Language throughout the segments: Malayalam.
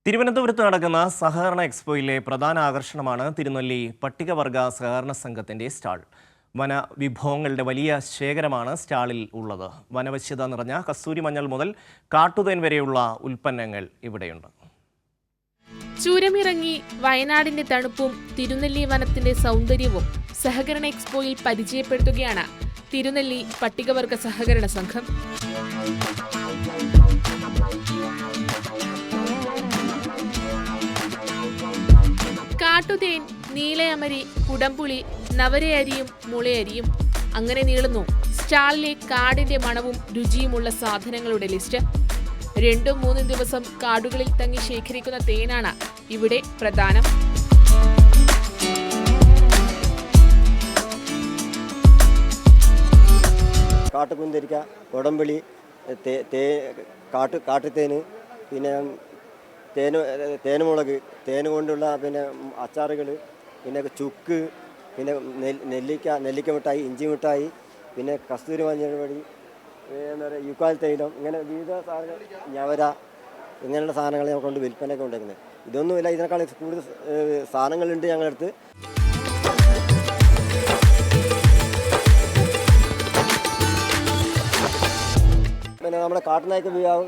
തിരുവനന്തപുരത്ത് നടക്കുന്ന സഹകരണ എക്സ്പോയിലെ പ്രധാന ആകർഷണമാണ് തിരുനെല്ലി പട്ടികവർഗ സഹകരണ സംഘത്തിന്റെ സ്റ്റാൾ. വനവിഭവങ്ങളുടെ വലിയ ശേഖരമാണ് സ്റ്റാളിൽ ഉള്ളത്. വനവശ്യത നിറഞ്ഞ കസ്തൂരി മഞ്ഞൾ മുതൽ കാട്ടുതേൻ വരെയുള്ള ഉൽപ്പന്നങ്ങൾ ഇവിടെയുണ്ട്. ചുരമിറങ്ങി വയനാടിന്റെ തണുപ്പും തിരുനെല്ലി വനത്തിന്റെ സൗന്ദര്യവും സഹകരണ എക്സ്പോയിൽ പരിചയപ്പെടുത്തുകയാണ് തിരുനെല്ലി പട്ടികവർഗ സഹകരണ സംഘം. കാട്ടുതേൻ, നീലയമരി, കുടംപുളി, നവരയരിയും മുളയരിയും അങ്ങനെ നീളുന്നു സ്റ്റാളിലെ കാടിന്റെ മണവും രുചിയുമുള്ള സാധനങ്ങളുടെ ലിസ്റ്റ്. 2-3 ദിവസം കാടുകളിൽ തങ്ങി ശേഖരിക്കുന്ന തേനാണ് ഇവിടെ പ്രധാനം. കാട്ടുകുന്തിരിക്ക, കുടംപുളി, കാട്ടുതേന്, പിന്നെ തേനുമുളക്, തേന് കൊണ്ടുള്ള പിന്നെ അച്ചാറുകൾ, പിന്നെ ചുക്ക്, പിന്നെ നെല്ലിക്ക മിഠായി, ഇഞ്ചി മിഠായി, പിന്നെ കസ്തൂരി മഞ്ഞൾ പൊടി, എന്താ പറയുക യുക്കാൽ തൈലം, ഇങ്ങനെ വിവിധ സാധനങ്ങൾ, ഞവര, ഇങ്ങനെയുള്ള സാധനങ്ങൾ ഞങ്ങൾ കൊണ്ട് വിൽപ്പനയൊക്കെ ഉണ്ടാക്കുന്നത്. ഇതൊന്നുമില്ല, ഇതിനേക്കാൾ കൂടുതൽ സാധനങ്ങളുണ്ട് ഞങ്ങളടുത്ത്. പിന്നെ നമ്മുടെ കാട്ടുനായ്ക്ക് വിഭാഗം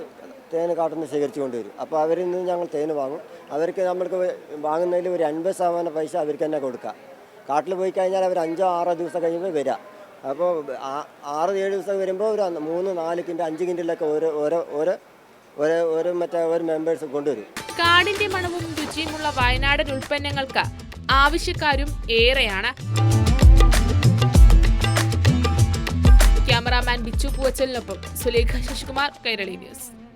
തേന് കാട്ടുന്ന ശേഖരിച്ചു കൊണ്ടുവരും. അപ്പോൾ അവരിൽ നിന്ന് ഞങ്ങൾ തേന് വാങ്ങും. അവർക്ക് നമ്മൾക്ക് വാങ്ങുന്നതിൽ ഒരു 50% പൈസ അവർക്ക് തന്നെ കൊടുക്കാം. കാട്ടിൽ പോയി കഴിഞ്ഞാൽ അവർ 5-6 ദിവസം കഴിയുമ്പോൾ വരാം. അപ്പോൾ 6-7 ദിവസം വരുമ്പോൾ ഒരു 3-4 കിൻഡ് 5 കിൻഡിലൊക്കെ ഒരു മെമ്പേഴ്സ് കൊണ്ടുവരും. കാടിന്റെ മണവും രുചിയുമുള്ള വയനാടൻ ഉൽപ്പന്നങ്ങൾക്ക് ആവശ്യക്കാരും ഏറെയാണ്. ക്യാമറാമാൻ ബിച്ചു പൂവച്ചലിനൊപ്പം സുലേഖ ശശികുമാർ, കൈരളി ന്യൂസ്.